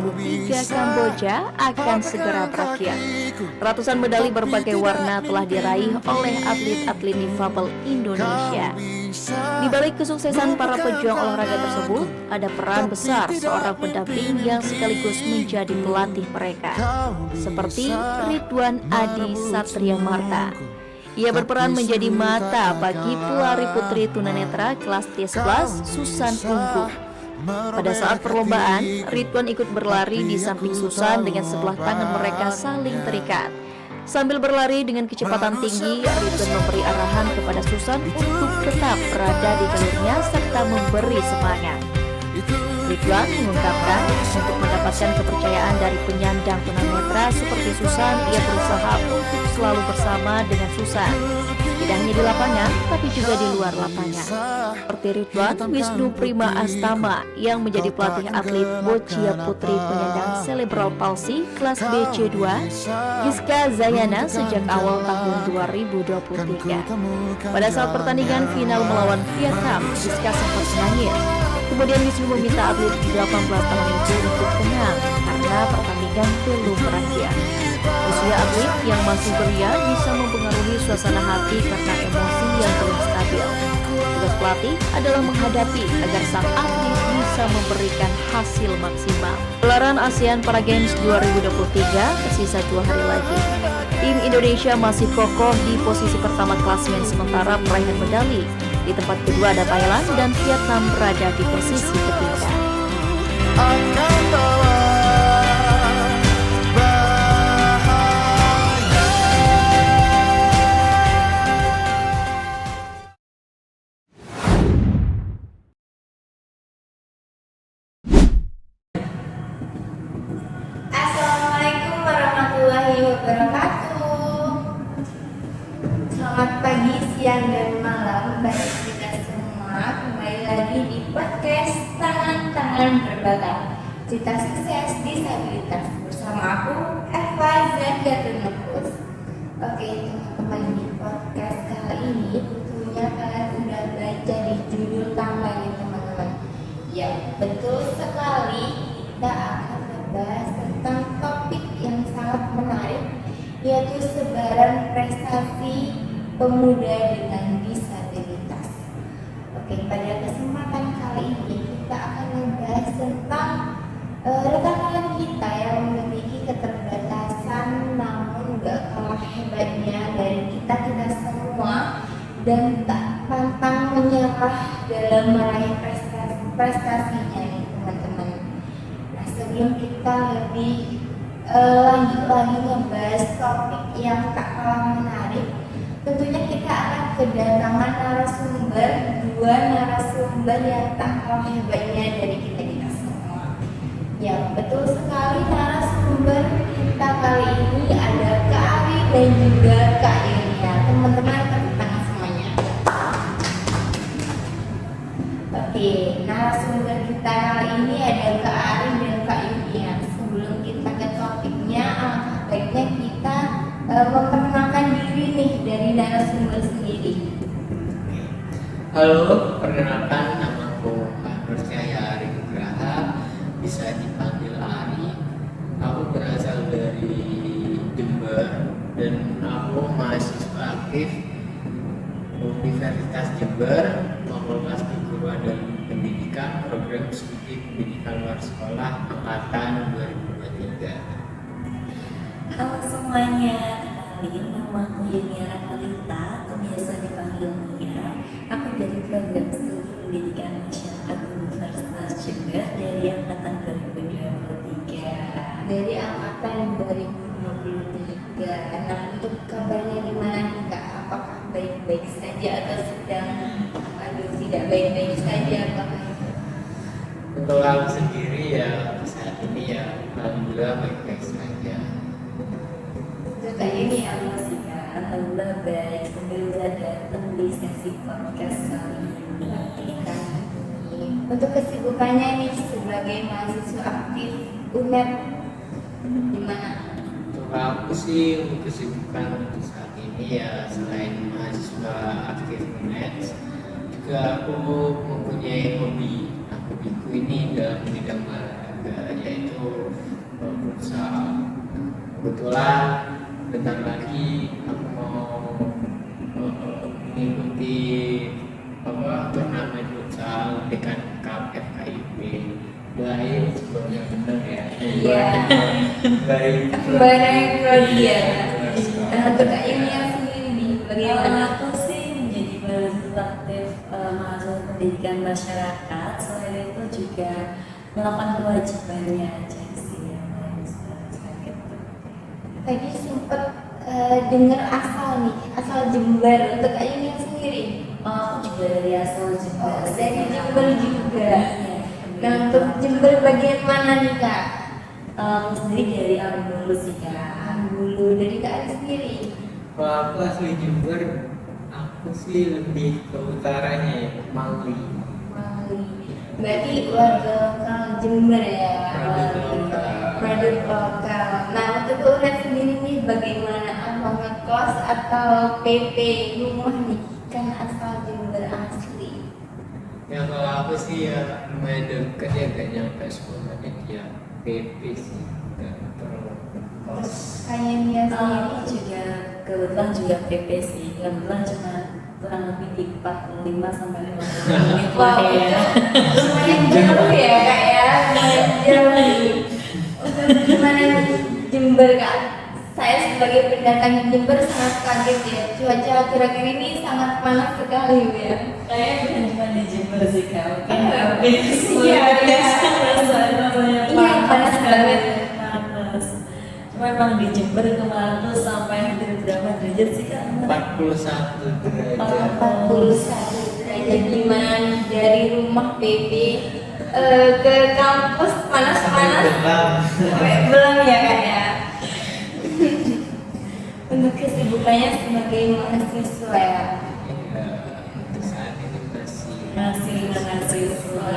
2023 Kamboja akan segera berakhir. Ratusan medali berbagai warna telah diraih oleh atlet-atlet difabel Indonesia. Di balik kesuksesan para pejuang olahraga tersebut, ada peran besar seorang pendamping yang sekaligus menjadi pelatih mereka, seperti Ridwan Adi Satria Marta. Ia berperan menjadi mata bagi pelari putri tunanetra kelas T11 Susan Unggul. Pada saat perlombaan, Ridwan ikut berlari di samping Susan dengan sebelah tangan mereka saling terikat. Sambil berlari dengan kecepatan tinggi, Ridwan memberi arahan kepada Susan untuk tetap berada di jalurnya serta memberi semangat. Ridwan mengungkapkan untuk mendapatkan kepercayaan dari penyandang tunanetra seperti Susan, ia berusaha untuk selalu bersama dengan Susan. Tidak hanya di lapangan, tapi juga di luar lapangan. Seperti Ridwan Wisnu Prima Astama yang menjadi pelatih atlet Boccia Putri penyandang cerebral palsy kelas BC2, Giska Zayana sejak awal tahun 2023. Pada saat pertandingan final melawan Vietnam, Giska sempat menangis. Kemudian Wisnu meminta atlet 18 tahun itu untuk tenang karena pertandingan belum berakhir. Usia atlet yang masih belia bisa mempengaruhi suasana hati karena emosi yang belum stabil. Tugas pelatih adalah menghadapi agar sang atlet bisa memberikan hasil maksimal. Gelaran ASEAN Para Games 2023 tersisa 2 hari lagi. Tim Indonesia masih kokoh di posisi pertama klasemen sementara peraihan medali. Di tempat kedua ada Thailand dan Vietnam berada di posisi ketiga. Assalamualaikum warahmatullahi wabarakatuh. Selamat pagi, siang, dan malam bagi kita semua. Kembali lagi di podcast Tangan-Tangan Berbakat, cerita sukses disabilitas bersama aku Eva Zadiatun Nufus. Oke teman-teman, di podcast kali ini tentunya kalian udah baca di judul tambahnya teman-teman. Ya betul sekali, kita akan membahas tentang topik yang sangat menarik, yaitu sebaran prestasi pemuda dengan disabilitas. Oke, pada kesempatan kali ini kita akan membahas tentang rekan-rekan kita yang memiliki keterbatasan namun gak kalah hebatnya dari kita semua dan tak pantang menyerah dalam meraih prestasinya nih teman-teman. Nah, sebelum kita lebih lanjut lagi membahas topik yang tak kalah menarik, tentunya kita akan kedatangan dua narasumber yang tak kalah hebatnya dari kita semua. Ya betul sekali, narasumber kita kali ini ada Kak Ari dan juga Kak Yunia. Teman-teman tepuk tangan semuanya. Oke, narasumber kita kali ini ada Kak Ari dan Kak Yunia. Sebelum kita ke topiknya, alangkah baiknya kita memperkenalkan diri nih dari narasumber sendiri. Halo, perkenalkan namaku Nur Cahya Ari Nugraha, bisa dipanggil Ari. Aku berasal dari Jember dan aku mahasiswa aktif Universitas Jember, Fakultas Keguruan dan Pendidikan, Program Studi Pendidikan Luar Sekolah Angkatan 2023. Halo semuanya, kenalin nama aku Yunia Rakalita, atau biasa dipanggil Mia. Aku dari program studi pendidikan masyarakat Universitas Jember dari angkatan 2023. Dari angkatan 2023. Nah, untuk kabarnya gimana nih Kak? Apakah baik-baik saja atau sedang tidak baik-baik saja? Apakah Untuk aku sendiri ya saat ini ya alhamdulillah baik-baik saja. Kak ini Allah sih Kak, alhamdulillah baik. Semoga datang di sesi podcast kali ini. Untuk kesibukannya nih sebagai mahasiswa aktif UNED gimana? Untuk aku sih untuk kesibukan untuk saat ini ya selain mahasiswa aktif UNED juga aku mempunyai hobi. Nah, hobiku ini dalam bidang olahraga yaitu kebetulan bentar lagi aku mau mengikuti turnamen futsal dengan Cup FKIP. Doain semoga benar ya. Iya. Baik. Barang Claudia. Untuk Kak Yunia sendiri nih, bagaimana? Aku sih menjadi mahasiswa aktif mahasiswa pendidikan masyarakat. Selain itu juga melakukan kewajibannya aja sih ya mahasiswa gitu. Tadi sempat dengar asal Jember. Untuk Kak Yunia sendiri? Aku juga dari asal Jember. Dari Jember juga. Iya. Nah, untuk Jember bagian mana nih Kak? Aku sendiri dari Ambulu sih kak. Bulu dari Kak Ali sendiri. Kalau aku asli Jember, aku sih lebih ke utaranya ya, Mali. Mali. Berarti warga lokal Jember ya. Produk lokal. Produk lokal. Nah, untuk urat sendiri nih bagaimana? Apa ngekos atau PP rumah nih? Kan asal Jember asli. Ya kalau aku sih ya lumayan deket ya, gak nyampe 10 menit ya, PP sih, gak terlalu kos. Kayak Nia sendiri. Aku juga kebetulan juga PP sih. Kebetulan cuma kurang lebih di 45 sampai 50 menit lah Wow, ya. lumayan jauh ya Kak ya, lumayan jauh. Untuk gimana Jember Kak? Saya sebagai pendatang Jember sangat kaget ya. Cuaca akhir-akhir ini sangat panas sekali ya. Kayaknya bukan cuma di Jember sih kak. Iya, iya. Iya, panas banget. Panas. Cuma emang di Jember kemarin tuh sampai hampir berapa derajat sih kak? 41 derajat. 41 derajat gimana dari rumah PP ke kampus panas-panas sampai belum ya Kak ya. Untuk kesibukannya sebagai mahasiswa ya. Ya, untuk saat ini masih Masih mahasiswa.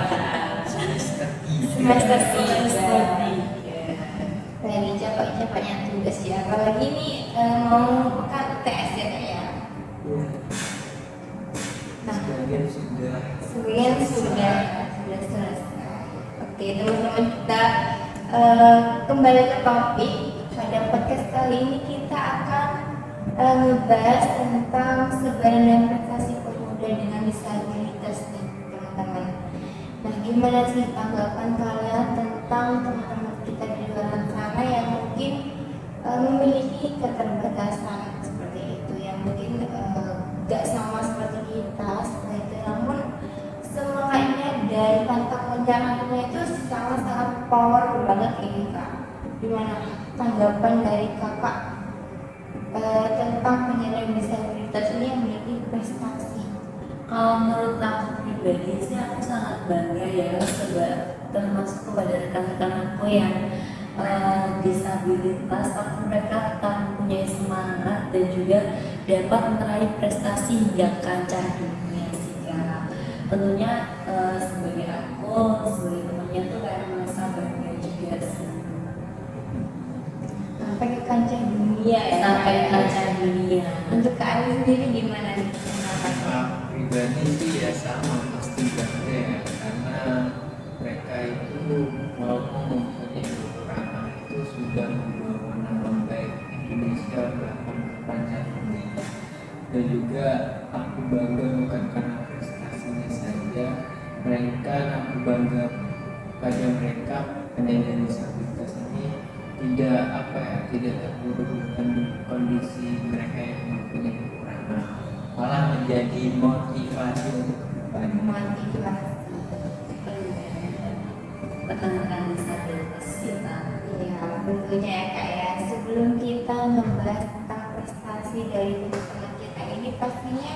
semester 3. Semester Semester 3. Lagi capek-capeknya tugas ya. Apalagi ini mau pekan UTS ya Kak ya. Nah, Sebagian sudah. sebagian sudah selesai. Oke teman-teman, kita kembali ke topik. Pada podcast kali ini kita akan ngebahas tentang sebaran dan prestasi pemuda dengan disabilitas nih teman-teman. Nah, gimana sih tanggapan kalian tentang teman-teman kita di luar sana yang mungkin memiliki keterbatasan seperti itu, yang mungkin gak sama seperti kita seperti itu, namun semangatnya dan pantang menyerahnya itu sangat-sangat power banget ini Kak. Gimana tanggapan dari kakak tentang penyandang disabilitas ini yang memiliki prestasi? Kalau menurut aku pribadi sih aku sangat bangga ya sebab termasuk kepada rekan-rekan aku yang disabilitas, tapi mereka tetap mempunyai semangat dan juga dapat meraih prestasi hingga kancah dunia sih kak. Tentunya sebagai aku, sebagai temannya tuh kayak merasa bangga juga sih. Sampai ke kancah dunia ya. Sampai kancah dunia. Untuk Kak Ali sendiri gimana nih? Aku pribadi sih ya sama, pasti bangga ya, karena mereka itu walaupun mempunyai kekurangan itu sudah membawa nama baik Indonesia bahkan ke kancah dunia. Dan juga aku bangga bukan karena prestasinya saja, melainkan aku bangga pada mereka penyandang disabilitas ini tidak terpuruk dengan kondisi mereka yang mempunyai kekurangan, malah menjadi motivasi untuk kedepannya. Motivasi. Rekan-rekan disabilitas kita. Iya, tentunya ya Kak ya. Sebelum kita membahas tentang prestasi dari teman-teman kita ini, pastinya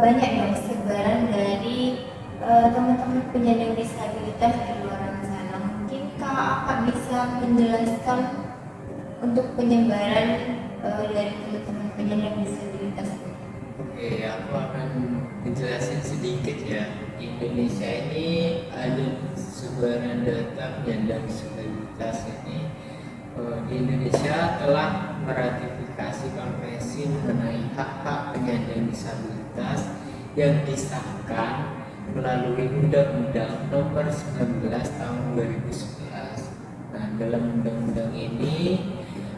banyak ya sebaran dari teman-teman penyandang disabilitas di luar sana. Mungkin Kak bisa menjelaskan untuk penyebaran dari teman-teman penyandang disabilitas. Oke, aku akan menjelaskan sedikit ya. Indonesia ini ada sebaran data penyandang disabilitas ini. Di Indonesia telah meratifikasi konvensi mengenai hak-hak penyandang disabilitas yang disahkan melalui Undang-Undang Nomor 19 Tahun 2011. Nah, dalam undang-undang ini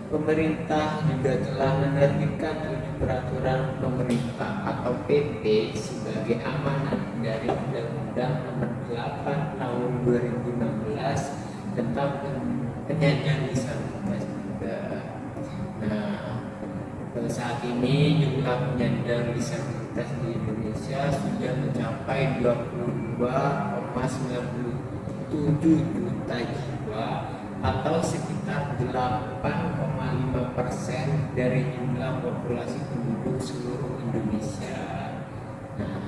pemerintah juga telah menerbitkan 7 peraturan pemerintah atau PP sebagai amanat dari Undang-Undang Nomor 8 Tahun 2016 tentang penyandang disabilitas juga. Nah, saat ini jumlah penyandang disabilitas di Indonesia sudah mencapai 22,97 juta jiwa atau sekitar 8,5% dari jumlah populasi penduduk seluruh Indonesia. Nah,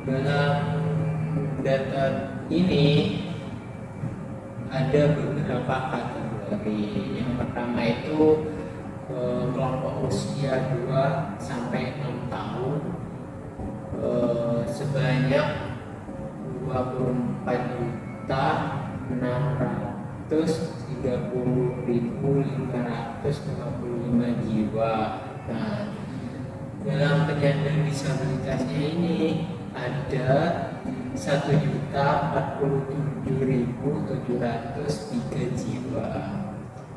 dalam data ini ada beberapa kategori. Yang pertama itu kelompok usia 2 sampai 6 tahun sebanyak 24.630.555 jiwa. Nah, dalam penyandang disabilitasnya ini ada 1.047.703 jiwa.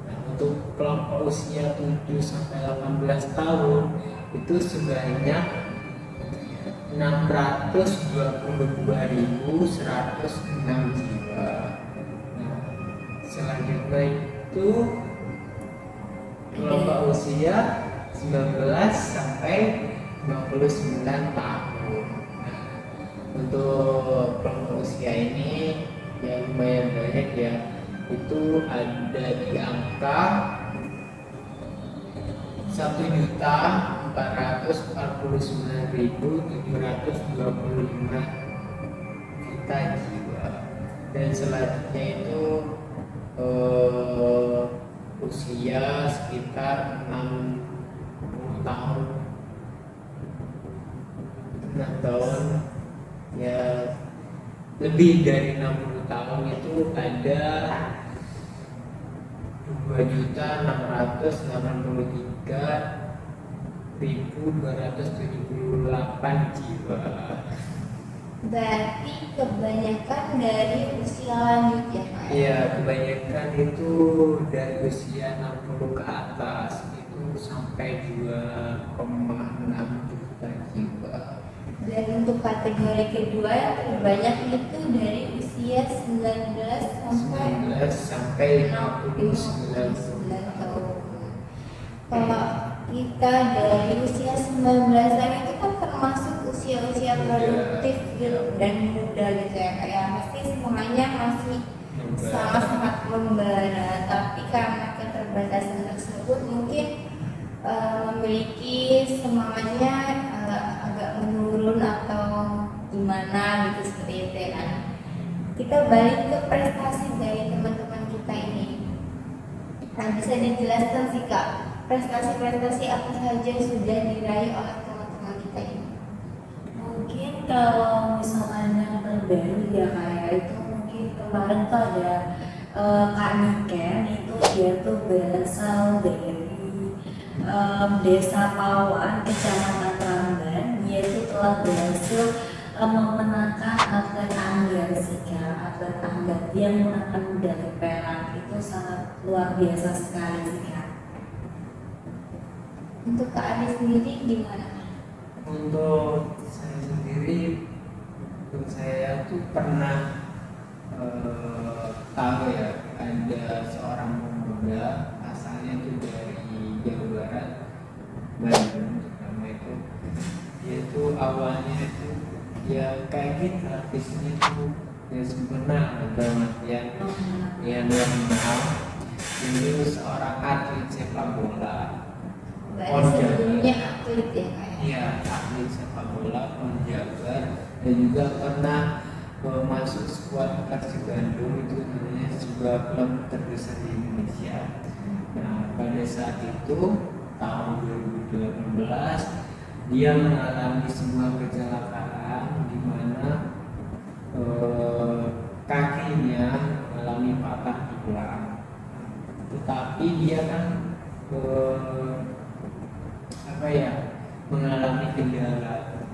Nah, untuk kelompok usia 7 sampai 18 tahun itu sebanyak 622.106 jiwa. Nah, selanjutnya itu kelompok usia 19 sampai 59 tahun. Nah, untuk kelompok usia ini yang lumayan banyak ya, itu ada di angka 1.449.725 juta jiwa. Dan selanjutnya itu usia sekitar 6 tahun ya, lebih dari 60 tahun itu ada 2.683.278 jiwa. Berarti kebanyakan dari usia lanjut ya Pak? Iya, kebanyakan itu dari usia 60 ke atas itu sampai 2,6 juta jiwa. Dan untuk kategori kedua yang terbanyak itu dari usia 19 sampai 59 tahun. Kalau kita dari usia 19-an itu kan termasuk usia-usia produktif gitu dan muda gitu ya, kayak pasti semuanya masih sangat-sangat membara, tapi karena keterbatasan tersebut mungkin memiliki semangatnya agak menurun atau gimana gitu, seperti itu ya kan. Kita balik ke prestasi dari teman-teman kita ini. Nah, bisa dijelaskan sih Kak, prestasi-prestasi apa saja yang sudah diraih oleh teman-teman kita ini? Mungkin kalau misalkan yang terbaru ya kayak itu mungkin kemarin tuh ada Kak Niken, itu dia tuh berasal dari Desa Pawan, Kecamatan Ramban. Dia itu telah berhasil memenangkan atlet anggar sih Kak, atlet anggar. Dia menangkan medali perak, itu sangat luar biasa sekali sih Kak. Untuk Kak Adi sendiri gimana? Untuk saya sendiri, untuk saya tuh pernah tahu ya, ada seorang pemuda asalnya tuh dari Jawa Barat, Bandung terutama itu. Dia tuh awalnya itu ya kayak gitu, artisnya tuh ya sempurna dalam artian ya normal. Ini seorang atlet sepak bola. Berarti sebelumnya atlet ya Kak? Iya, atlet sepak bola, Jabar, dan juga pernah masuk skuad Persib Bandung, itu namanya sebuah klub terbesar di Indonesia. Nah, pada saat itu tahun 2018 dia mengalami sebuah kecelakaan di mana kakinya mengalami patah tulang. Tetapi dia kan mengalami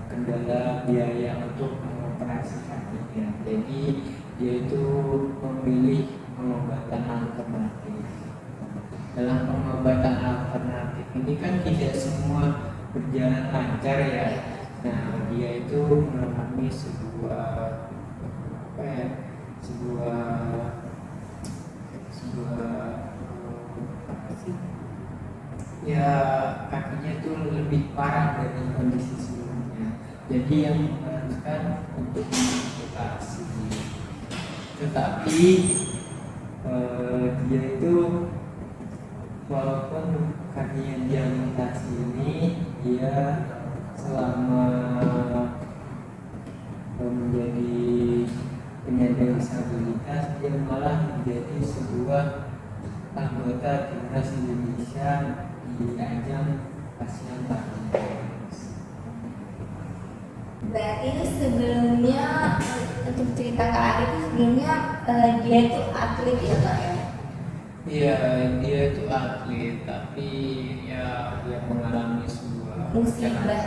kendala biaya untuk mengoperasi kakinya. Jadi dia itu memilih pengobatan alternatif. Dalam pengobatan alternatif ini kan tidak semua berjalan lancar ya. Nah, dia itu mengalami sebuah apa ya, sebuah apa sih? Ya, kakinya tuh lebih parah dari kondisi sebelumnya. Jadi yang mengharuskan untuk mengamputasi. Tetapi dia itu walaupun kakinya diamputasi ini, dia selama menjadi penyandang disabilitas, dia malah menjadi sebuah anggota timnas Indonesia di ajang Asian Paragames. Berarti itu sebelumnya, untuk cerita Kak Ari itu sebelumnya dia itu atlet ya Kak ya? Iya, dia itu atlet, tapi ya dia mengalami sebuah musibah,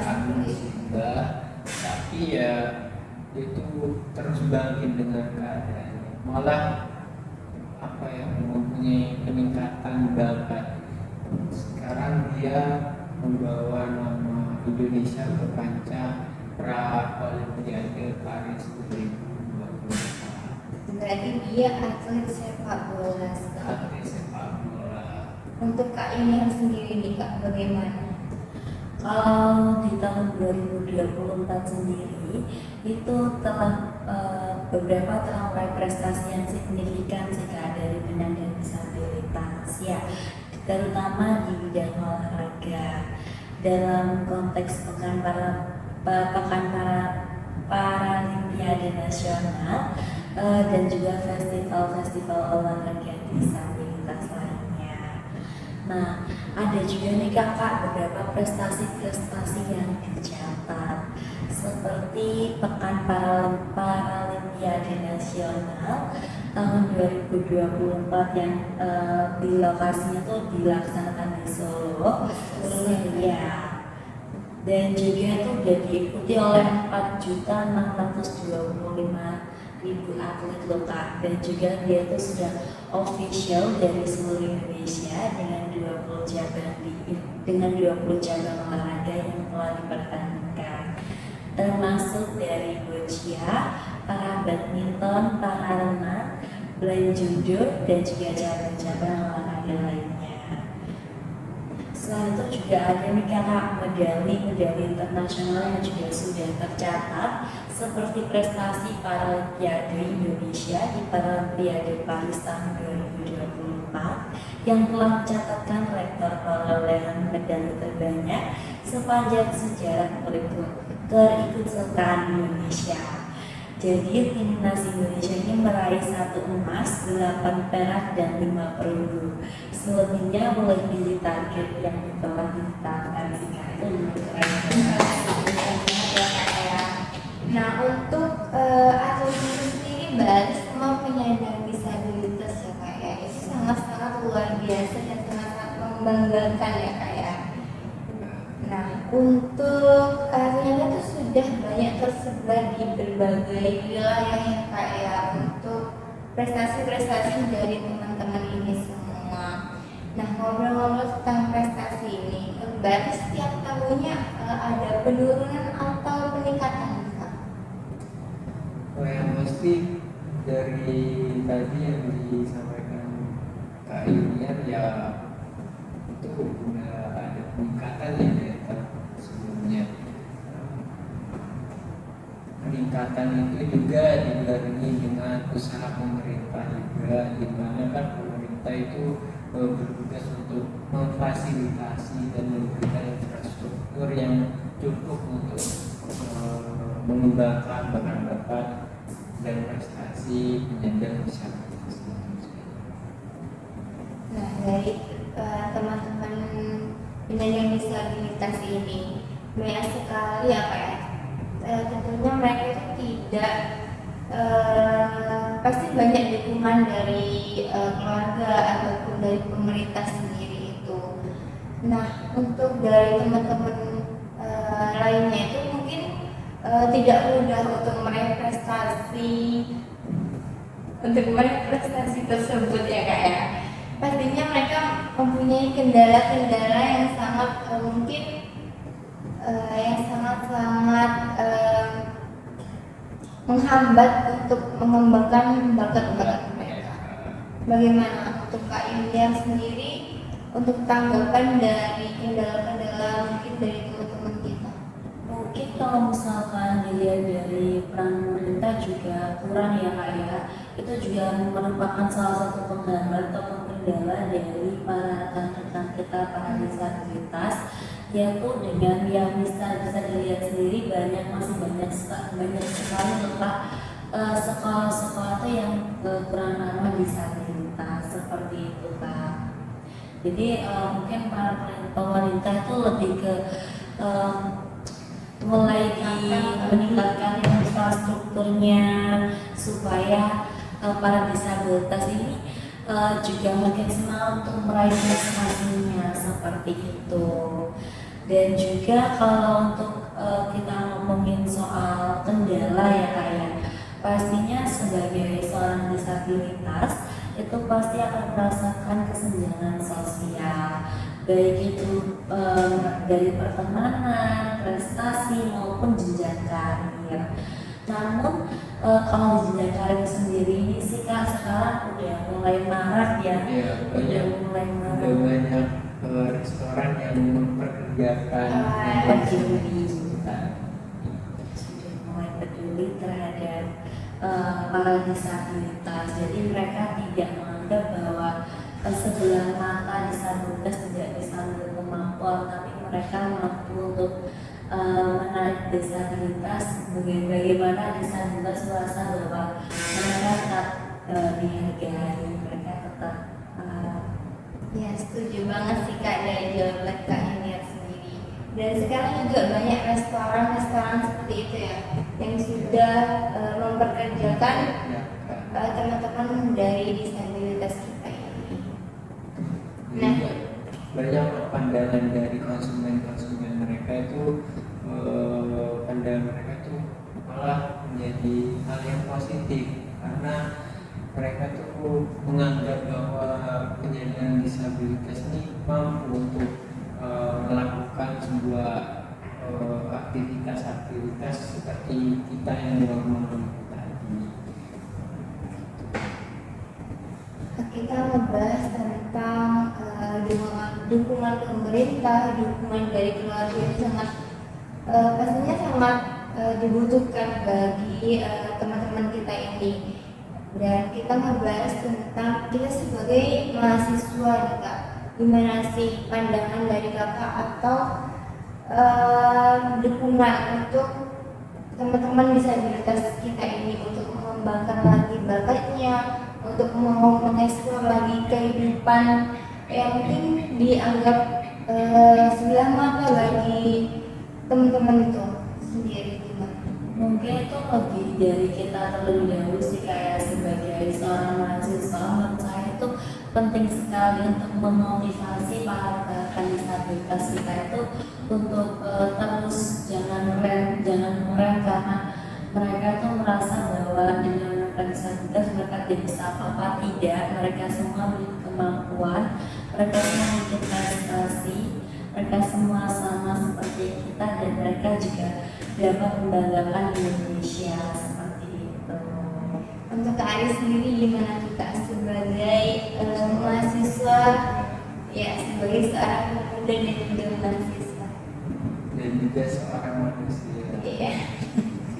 tapi ya dia itu terus bangkit dengan keadaannya. Malah apa ya, mempunyai peningkatan bakat. Sekarang dia membawa nama Indonesia ke kancah pra Olimpiade Paris 2024. Berarti dia atlet sepak bola. Atlet sepak bola. Untuk Kak ini sendiri nih Kak, bagaimana? Kalau di tahun 2024 sendiri itu telah beberapa telah meraih prestasi yang signifikan jika dari penyandang disabilitas ya, terutama di bidang olahraga dalam konteks pekan Paralimpiade Nasional dan juga festival-festival olahraga disabilitas lainnya. Nah, ada juga nih kakak beberapa prestasi-prestasi yang dicatat seperti Pekan Paralimpiade Nasional tahun 2024 yang di lokasinya tuh dilaksanakan di Solo, ya. Dan juga tuh udah diikuti oleh 4.625.000 atlet loh kak, dan juga dia tuh sudah official dari seluruh Indonesia dengan 20 cabang olahraga yang telah dipertandingkan, termasuk dari boccia, para badminton, para renang, blind judo, dan juga cabang-cabang olahraga lainnya. Selain itu juga ada nih kakak medali internasional yang juga sudah tercatat seperti prestasi Paralimpiade Indonesia di Paralimpiade Paris tahun 2024 yang telah mencatatkan rekor perolehan medali terbanyak sepanjang sejarah keikutsertaan Indonesia. Jadi timnas Indonesia ini meraih 1 emas, 8 perak, dan 5 perunggu. Selebihnya melebihi target yang telah ditetapkan sehingga itu Nah, untuk atlet itu sendiri bagi semua penyandang disabilitas ya kak ya, itu sangat-sangat luar biasa dan sangat-sangat membanggakan ya kak ya. Nah, untuk karyanya itu sudah banyak tersebar di berbagai wilayah ya kak ya, untuk prestasi-prestasi dari teman-teman ini semua. Nah, ngobrol-ngobrol tentang prestasi ini, berarti setiap tahunnya ada penurunan atau peningkatan kak? Oh, yang pasti dari tadi yang disampaikan Kak Yunian ya, itu sudah ada peningkatan ya dari tahun sebelumnya. Peningkatan itu juga dibarengi dengan usaha pemerintah juga, di mana kan pemerintah itu bertugas untuk memfasilitasi dan memberikan infrastruktur yang cukup untuk mengembangkan bakat-bakat dan prestasi penyandang disabilitas. Nah, dari teman-teman penyandang disabilitas ini banyak sekali ya Kak ya. Tentunya mereka itu tidak pasti banyak dukungan dari keluarga ataupun dari pemerintah sendiri itu. Nah, untuk dari teman-teman lainnya itu mungkin tidak mudah untuk meraih prestasi tersebut ya kak ya. Pastinya mereka mempunyai mempunyai kendala-kendala yang sangat mungkin yang sangat-sangat menghambat untuk mengembangkan bakat-bakat mereka. Bagaimana untuk Kak Yulia sendiri untuk tanggapan dari kendala-kendala mungkin dari teman-teman kita? Mungkin kalau misalkan dilihat dari peran pemerintah juga kurang ya Kak ya, itu juga merupakan salah satu penghambat atau kendala dari para rekan-rekan kita para disabilitas, yaitu dengan yang bisa dilihat sendiri masih banyak sekali letak sekolah-sekolah itu yang kurang ramah disabilitas seperti itu Kak. Jadi mungkin para pemerintah itu lebih ke mulai meningkatkan infrastrukturnya supaya para disabilitas ini juga makin semangat untuk meraih prestasinya seperti itu. Dan juga kalau untuk kita ngomongin soal kendala ya Kak ya, pastinya sebagai seorang disabilitas itu pasti akan merasakan kesenjangan sosial, baik itu dari pertemanan, prestasi maupun jenjang karir. Namun kalau di jenjang karir sendiri ini sih Kak sekarang udah mulai marak ya, udah mulai marak. Udah banyak restoran yang memperkerjakan peduli, sudah mulai peduli terhadap para disabilitas. Jadi mereka tidak menganggap bahwa sebelah mata disabilitas tidak bisa berkemampuan, tapi mereka mampu untuk menarik disabilitas. Bagaimana disabilitas merasa bahwa mereka tetap dihargai, mereka tetap Ya, setuju banget sih Kak dari jawaban Kak Yulia sendiri. Dan sekarang juga banyak restoran-restoran seperti itu ya, yang sudah memperkerjakan teman-teman dari disabilitas kita ini. Nah, banyak pandangan dari konsumen mereka itu, pandangan mereka itu malah menjadi hal yang positif karena mereka tuh menganggap bahwa penyandang disabilitas ini mampu untuk melakukan sebuah aktivitas seperti kita yang normal tadi. kita ngebahas tentang dukungan pemerintah, dukungan dari keluarga ini sangat pastinya sangat dibutuhkan bagi teman-teman kita ini. Dan kita membahas tentang kita sebagai mahasiswa nih Kak, gimana sih pandangan dari Kakak atau dukungan untuk teman-teman disabilitas kita ini untuk mengembangkan lagi bakatnya, untuk mengeksplor lagi kehidupan yang mungkin dianggap sebelah mata bagi teman-teman itu sendiri gimana? Mungkin itu lebih dari kita terlebih dahulu sih, kayak sebagai seorang mahasiswa menurut saya itu penting sekali untuk memotivasi para rekan disabilitas kita itu untuk terus jangan ngerem karena mereka tuh merasa bahwa dengan rekan disabilitas mereka tidak bisa apa-apa. Tidak, mereka semua memiliki kemampuan, mereka semua memiliki prestasi, mereka semua sama seperti kita dan mereka juga dapat membanggakan Indonesia seperti itu. Untuk Kak Aris sendiri gimana kita sebagai mahasiswa, ya sebagai seorang pemuda dan juga mahasiswa dan juga seorang manusia. Iya.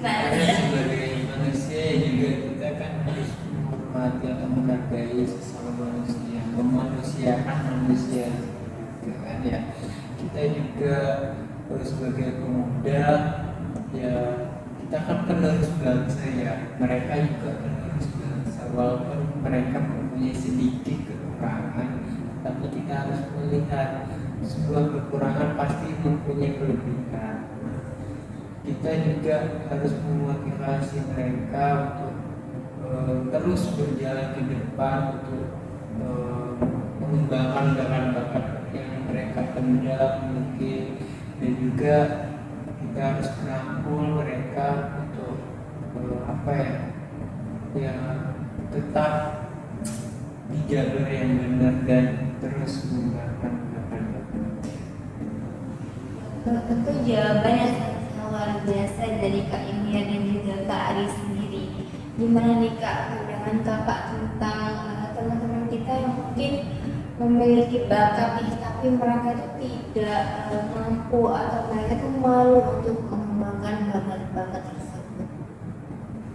Karena sebagai manusia juga kita kan harus menghormati atau menghargai sesama manusia, memanusiakan manusia, kan ya. Kita juga sebagai pemuda ya, kita kan penerus bangsa ya, mereka juga penerus bangsa. Walaupun mereka mempunyai sedikit kekurangan, tapi kita harus melihat sebuah kekurangan pasti mempunyai kelebihan. Kita juga harus memotivasi mereka untuk terus berjalan ke depan, untuk mengembangkan bakat-bakat yang mereka pendam mungkin, dan juga kita harus merangkul mereka untuk tetap di jalur yang benar dan terus mengembangkan bakat. Tentu jawabannya luar biasa dari Kak Imia dan juga Kak Ari sendiri. Gimana nih Kak pandangan Kakak tentang teman-teman kita yang mungkin memiliki bakat nih, tapi mereka itu tidak mampu atau mereka itu malu untuk mengembangkan bakat-bakat tersebut.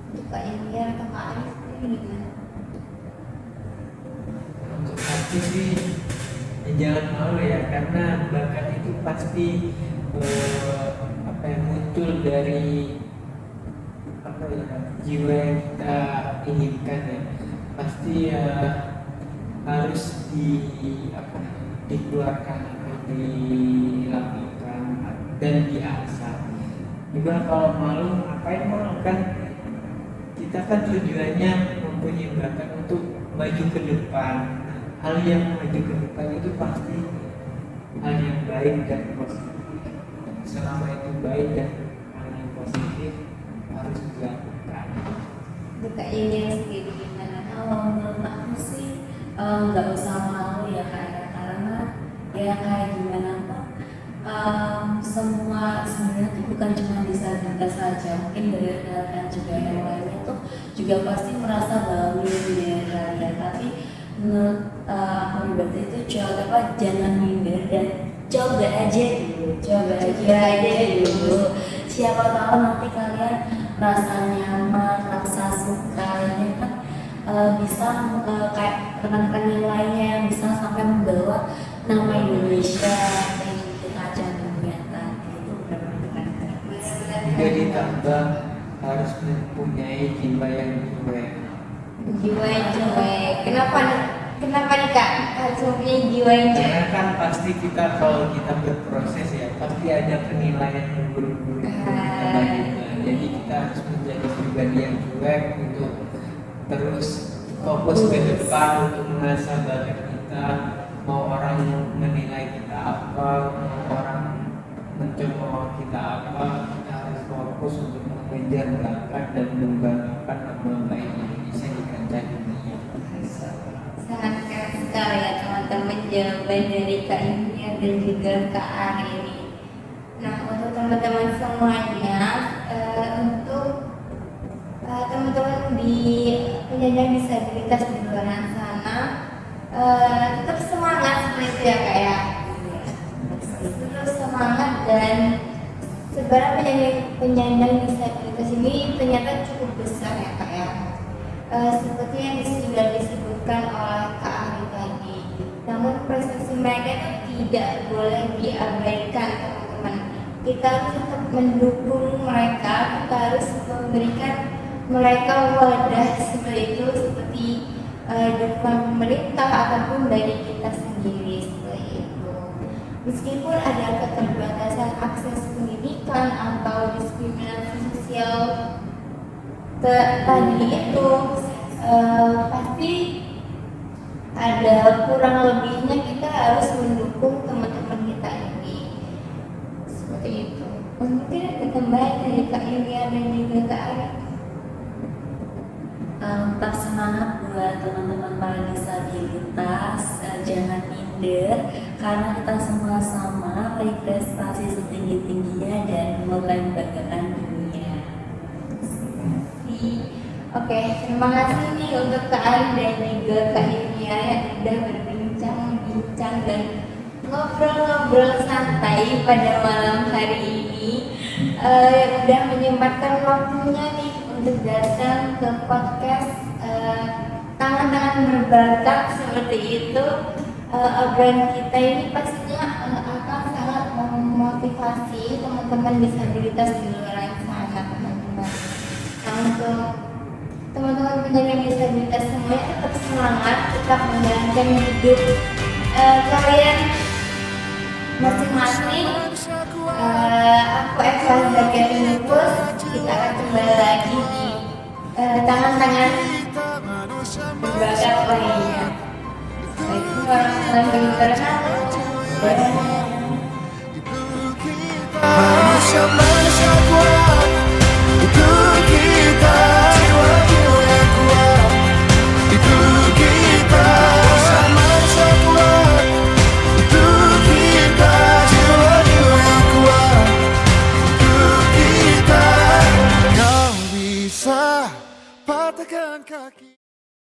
Untuk Kak Imia atau Kak Ari sendiri gimana? Untuk aku sih jangan malu ya, karena bakat itu pasti muncul dari jiwa yang kita inginkan ya. Pasti harus dikeluarkan atau dilakukan dan diasah. Juga kalau malu, ngapain malu kan? Kita kan tujuannya mempunyai bakat untuk maju ke depan. Hal yang maju ke depan itu pasti hal yang baik dan positif. Selama itu baik dan hal yang positif harus dilakukan. Untuk Kak Imia sendiri gimana? Kalau menurut aku sih nggak usah malu ya karena ya kayak gimana Pak, semua sebenarnya tuh bukan cuma disabilitas saja, mungkin dari kalian juga yang lainnya tuh juga pasti merasa bangga dengan kalian, tapi menurut aku pribadi itu jangan minder dan coba aja dulu, siapa tahu nanti kalian merasa nyaman, merasa suka ya kan, bisa kayak rekan-rekan yang lainnya yang bisa sampai membawa nama Indonesia yang di kaca dunia tadi itu benar-benar keren. Juga ditambah harus mempunyai jiwa yang cuek. Jiwa yang cuek. Kenapa nih Kak harus mempunyai jiwa yang cuek? Karena kan pasti kita kalau kita berproses ya pasti ada penilaian yang buruk-buruk. Jadi kita harus menjadi pribadi yang cuek untuk terus fokus ke depan untuk mengasah bakat kita. Mau orang menilai kita apa, mau orang mencemooh kita apa, kita harus fokus untuk mengejar bakat dan membanggakan nama baik Indonesia di kancah dunia. Sangat keren sekali ya teman-teman jawaban dari Kak Imia dan juga Kak Ari ini. Nah untuk teman-teman semuanya, untuk teman-teman di penyandang disabilitas di luar sana, tetap semangat seperti itu ya Kak ya. Tetap semangat, dan sebenarnya penyandang disabilitas ini ternyata cukup besar ya Kak ya. Seperti yang sudah disebutkan oleh Kak Ari tadi. Namun prestasi mereka itu tidak boleh diabaikan teman-teman. Kita harus tetap mendukung mereka, kita harus memberikan mereka wadah seperti itu, seperti dukungan pemerintah ataupun dari kita sendiri seperti itu. Meskipun ada keterbatasan akses pendidikan atau diskriminasi sosial tadi itu, pasti ada kurang lebihnya, kita harus mendukung teman-teman kita ini seperti itu. Mungkin ada tambahan dari Kak Imia dan juga Kak Ari. Tetap semangat buat teman-teman para disabilitas, jangan minder karena kita semua sama meraih prestasi setinggi-tingginya dan membanggakan dunia. Oke, terima kasih nih untuk Kak Ari dan juga Kak Imia yang sudah berbincang-bincang dan ngobrol-ngobrol santai pada malam hari ini, yang sudah menyempatkan waktunya nih untuk datang ke podcast Tangan-Tangan Berbakat seperti itu. Obrolan kita ini pastinya akan sangat memotivasi teman-teman disabilitas di luar sana, teman-teman. Nah, untuk teman-teman penyandang disabilitas semuanya tetap semangat, tetap menjalankan hidup kalian masing-masing. Aku Eva Zakia Tinupus, kita akan kembali lagi di tangan-tangan berbakat lainnya. Baik, warahmatullahi wabarakatuh.